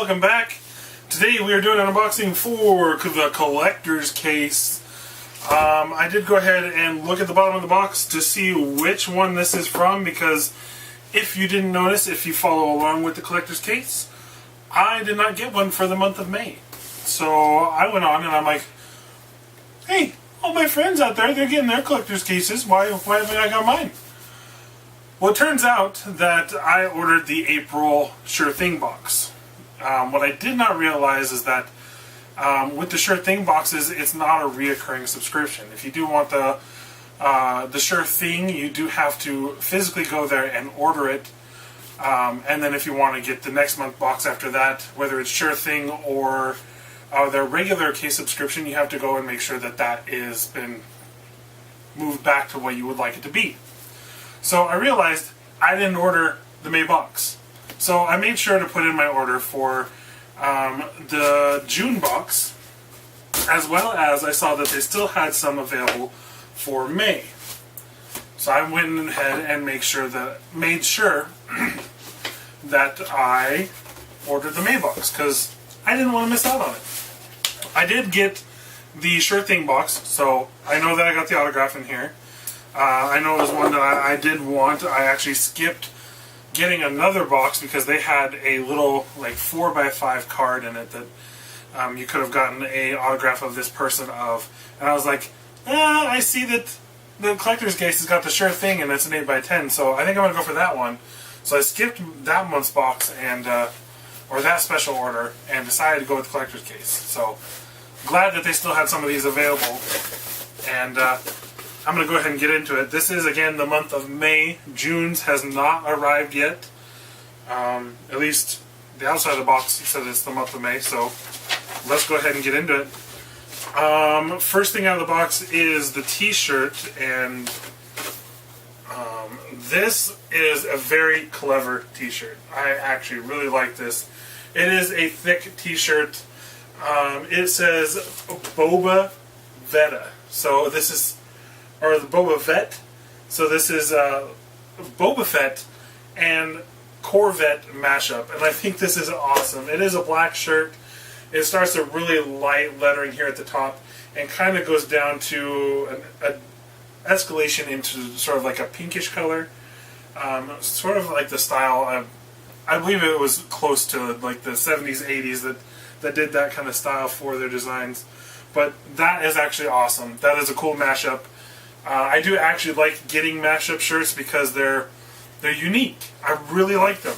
welcome back. Today we are doing an unboxing for the collector's case. I did go ahead and look at the bottom of the box to see which one this is from, because if you didn't notice, if you follow along with the collector's case, I did not get one for the month of May. So I went on and I'm like, hey, all my friends out there, they're getting their collector's cases. Why haven't I got mine? Well, it turns out that I ordered the April Sure Thing box. What I did not realize is that with the Sure Thing boxes, it's not a reoccurring subscription. If you do want the Sure Thing, you do have to physically go there and order it. And then if you want to get the next month box after that, whether it's Sure Thing or their regular case subscription, you have to go and make sure that that is been moved back to what you would like it to be. So I realized I didn't order the May box. So I made sure to put in my order for the June box, as well as I saw that they still had some available for May. So I went ahead and made sure that I ordered the May box, because I didn't want to miss out on it. I did get the Sure Thing box, so I know that I got the autograph in here. I know it was one that I did want. I actually skipped getting another box because they had a little like 4x5 card in it that you could have gotten a autograph of this person of. And I was like, I see that the collector's case has got the Sure Thing and it's an 8x10, so I think I'm going to go for that one. So I skipped that month's box and or that special order and decided to go with the collector's case. So glad that they still had some of these available. And I'm going to go ahead and get into it. This is, again, the month of May. June's has not arrived yet. At least the outside of the box said it's the month of May, so let's go ahead and get into it. First thing out of the box is the t-shirt, and this is a very clever t-shirt. I actually really like this. It is a thick t-shirt. It says Boba Vetta. So this is... or the Boba Fett. So this is Boba Fett and Corvette mashup, and I think this is awesome. It is a black shirt. It starts a really light lettering here at the top and kind of goes down to an escalation into sort of like a pinkish color. Sort of like the style, I believe it was close to like the 70s, 80s that did that kind of style for their designs. But that is actually awesome. That is a cool mashup. I do actually like getting mashup shirts because they're unique. I really like them.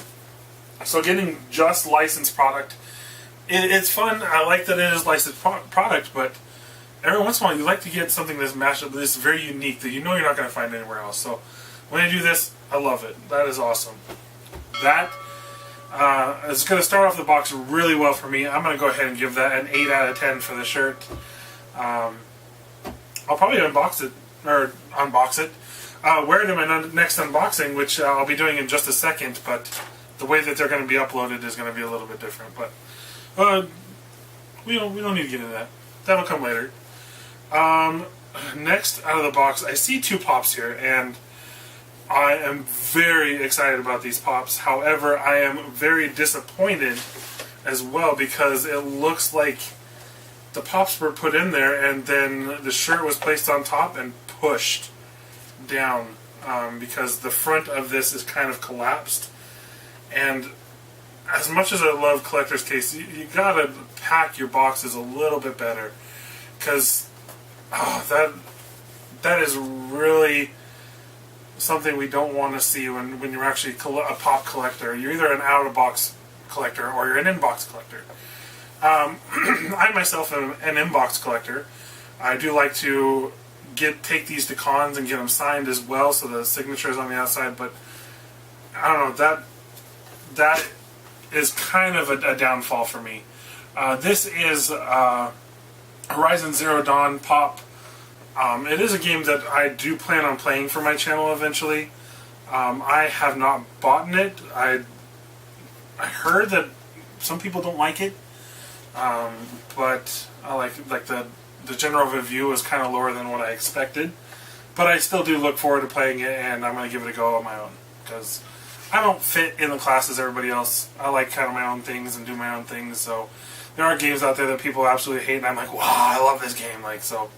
So getting just licensed product, it's fun. I like that it is licensed product, but every once in a while you like to get something that's mashup that's very unique that you know you're not going to find anywhere else. So when I do this, I love it. That is awesome. That is going to start off the box really well for me. I'm going to go ahead and give that an 8 out of 10 for the shirt. I'll probably unbox it. Wear it in my next unboxing, which I'll be doing in just a second, but the way that they're going to be uploaded is going to be a little bit different. But we don't need to get into that. That'll come later. Next out of the box, I see two pops here, and I am very excited about these pops. However, I am very disappointed as well, because it looks like the pops were put in there and then the shirt was placed on top and pushed down, because the front of this is kind of collapsed. And as much as I love collector's case, you gotta pack your boxes a little bit better, because that is really something we don't want to see when you're actually a pop collector. You're either an out-of-box collector or you're an in-box collector. I myself am an in-box collector. I do like to take these to cons and get them signed as well, so the signature is on the outside. But I don't know, that is kind of a downfall for me. This is Horizon Zero Dawn pop. It is a game that I do plan on playing for my channel eventually. I have not bought it. I heard that some people don't like it. But I like the general review is kind of lower than what I expected. But I still do look forward to playing it, and I'm going to give it a go on my own, because I don't fit in the class as everybody else. I like kind of my own things and do my own things. So there are games out there that people absolutely hate, and I'm like, wow, I love this game. Like, so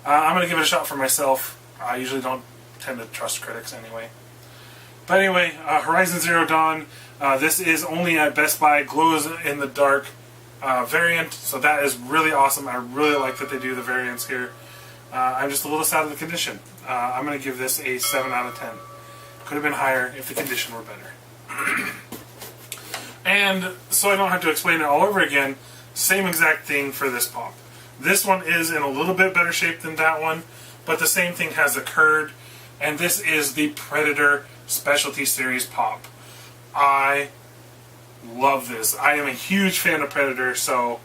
I'm gonna give it a shot for myself. I usually don't tend to trust critics anyway. But anyway, Horizon Zero Dawn. This is only at Best Buy, glows in the dark variant, so that is really awesome. I really like that they do the variants here. I'm just a little sad of the condition. I'm going to give this a 7 out of 10. Could have been higher if the condition were better. And so I don't have to explain it all over again, same exact thing for this pop. This one is in a little bit better shape than that one, but the same thing has occurred, and this is the Predator Specialty Series pop. I love this. I am a huge fan of Predator, so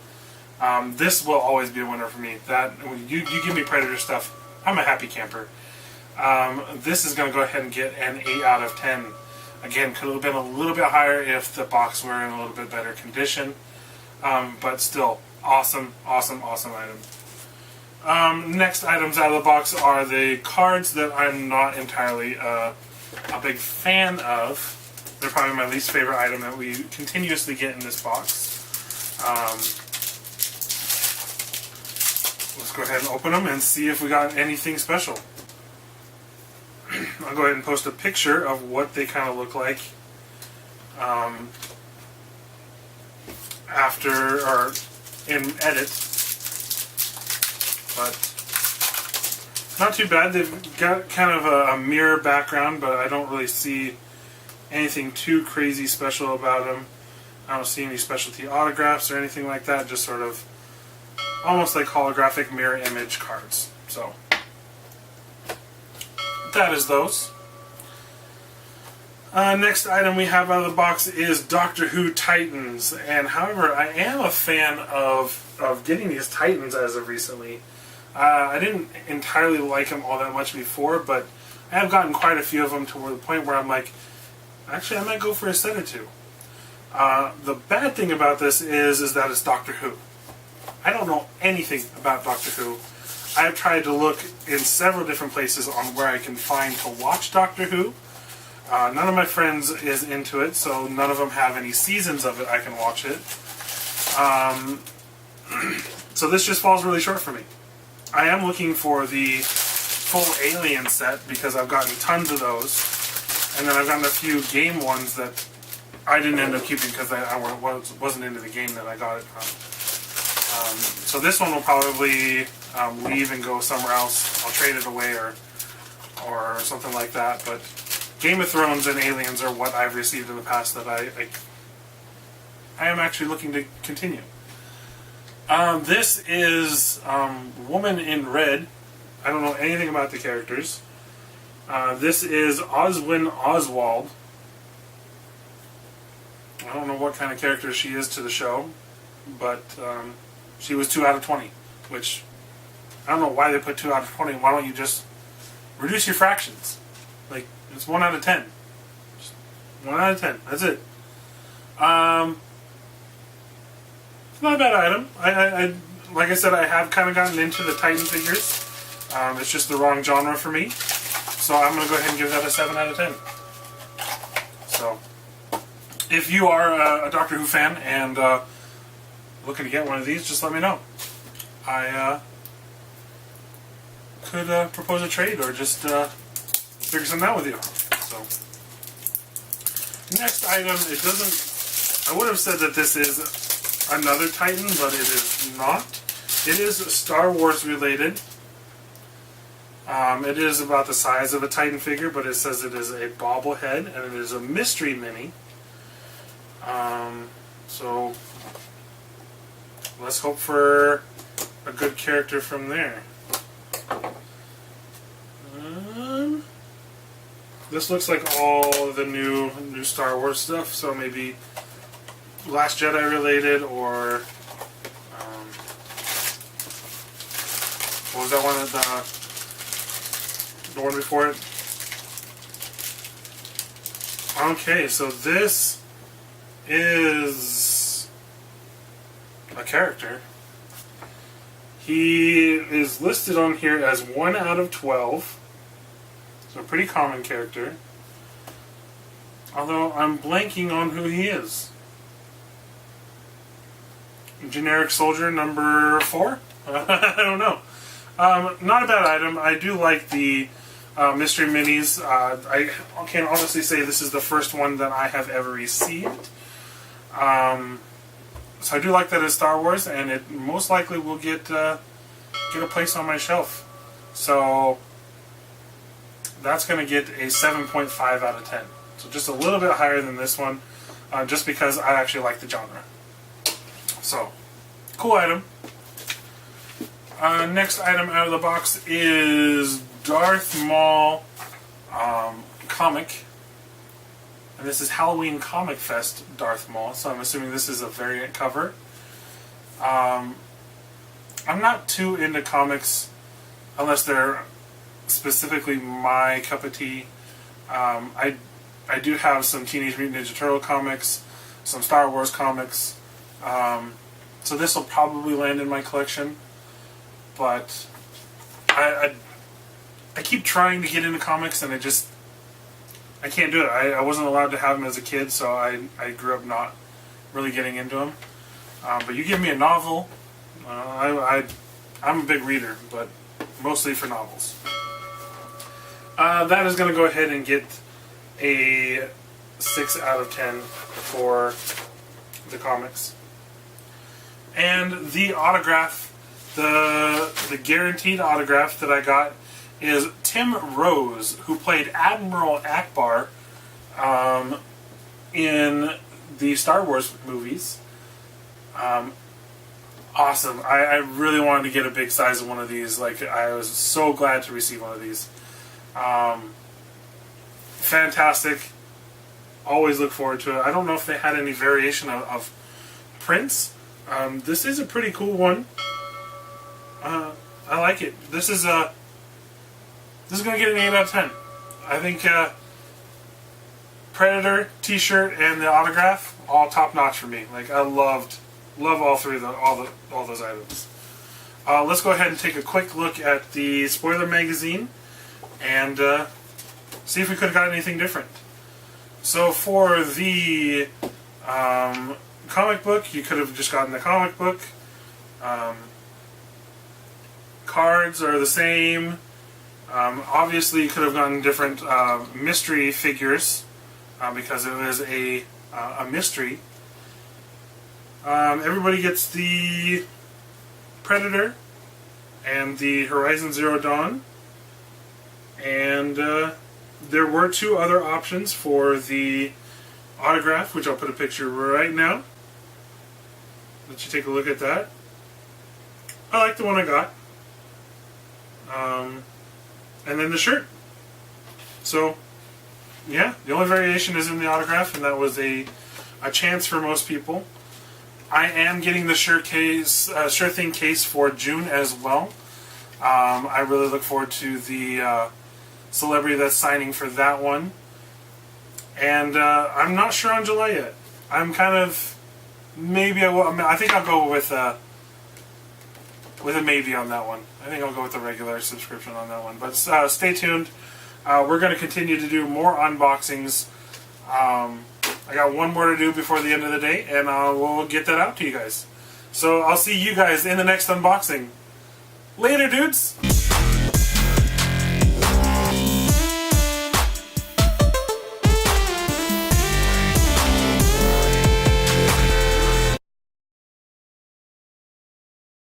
this will always be a winner for me. That you give me Predator stuff, I'm a happy camper. This is going to go ahead and get an 8 out of 10. Again, could have been a little bit higher if the box were in a little bit better condition, but still, awesome, awesome, awesome item. Next items out of the box are the cards that I'm not entirely a big fan of. They're probably my least favorite item that we continuously get in this box. Let's go ahead and open them and see if we got anything special. I'll go ahead and post a picture of what they kind of look like after, or in edit. But not too bad. They've got kind of a mirror background, but I don't really see anything too crazy special about them. I don't see any specialty autographs or anything like that, just sort of almost like holographic mirror image cards. So that is those. Next item we have out of the box is Doctor Who Titans, and however, I am a fan of getting these Titans as of recently. I didn't entirely like them all that much before, but I have gotten quite a few of them to the point where I'm like, actually, I might go for a set or two. The bad thing about this is that it's Doctor Who. I don't know anything about Doctor Who. I've tried to look in several different places on where I can find to watch Doctor Who. None of my friends is into it, so none of them have any seasons of it I can watch it. So this just falls really short for me. I am looking for the full Alien set because I've gotten tons of those. And then I've gotten a few game ones that I didn't end up keeping because I wasn't into the game that I got it from. So this one will probably leave and go somewhere else. I'll trade it away or something like that. But Game of Thrones and Aliens are what I've received in the past that I am actually looking to continue. This is Woman in Red. I don't know anything about the characters. This is Oswin Oswald. I don't know what kind of character she is to the show, but she was 2 out of 20, which I don't know why they put 2 out of 20. Why don't you just reduce your fractions? Like, it's 1 out of 10. Just 1 out of 10. That's it. It's not a bad item. I like I said, I have kind of gotten into the Titan figures. It's just the wrong genre for me. So I'm going to go ahead and give that a 7 out of 10. So, if you are a Doctor Who fan and looking to get one of these, just let me know. I could propose a trade or just figure something out with you. So, next item, it doesn't... I would have said that this is another Titan, but it is not. It is Star Wars related. It is about the size of a Titan figure, but it says it is a bobblehead, and it is a mystery mini. So let's hope for a good character from there. This looks like all the new Star Wars stuff, so maybe Last Jedi related, or what was that one that the one before it? Okay, so this is a character. He is listed on here as 1 out of 12. So a pretty common character. Although I'm blanking on who he is. Generic Soldier number 4? I don't know. Not a bad item. I do like the mystery minis. I can honestly say this is the first one that I have ever received. So I do like that it's Star Wars, and it most likely will get a place on my shelf. So that's going to get a 7.5 out of 10. So just a little bit higher than this one, just because I actually like the genre. So, cool item. Next item out of the box is Darth Maul comic. And this is Halloween Comic Fest Darth Maul, so I'm assuming this is a variant cover. I'm not too into comics unless they're specifically my cup of tea. I do have some Teenage Mutant Ninja Turtle comics, some Star Wars comics, so this will probably land in my collection. But I keep trying to get into comics, and I can't do it. I wasn't allowed to have them as a kid, so I grew up not really getting into them. But you give me a novel, I'm a big reader, but mostly for novels. That is going to go ahead and get a 6 out of 10 for the comics. And the autograph, the guaranteed autograph that I got is Tim Rose, who played Admiral Akbar in the Star Wars movies. Awesome. I really wanted to get a big size of one of these. Like, I was so glad to receive one of these. Fantastic. Always look forward to it. I don't know if they had any variation of prints. This is a pretty cool one. I like it. This is going to get an 8 out of 10. I think Predator t-shirt and the autograph, all top notch for me. Like, I love all three of all those items. Let's go ahead and take a quick look at the spoiler magazine and see if we could have got anything different. So for the comic book, you could have just gotten the comic book. Cards are the same. Obviously, you could have gotten different mystery figures because it was a mystery. Everybody gets the Predator and the Horizon Zero Dawn. And there were 2 other options for the autograph, which I'll put a picture right now. Let you take a look at that. I like the one I got. And then the shirt. So, yeah, the only variation is in the autograph, and that was a chance for most people. I am getting the Sure Thing case for June as well. I really look forward to the celebrity that's signing for that one. And I'm not sure on July yet. I'm kind of, maybe I will. I think I'll go with a maybe on that one. I think I'll go with the regular subscription on that one. But stay tuned. We're going to continue to do more unboxings. I got one more to do before the end of the day, and we'll get that out to you guys. So I'll see you guys in the next unboxing. Later, dudes!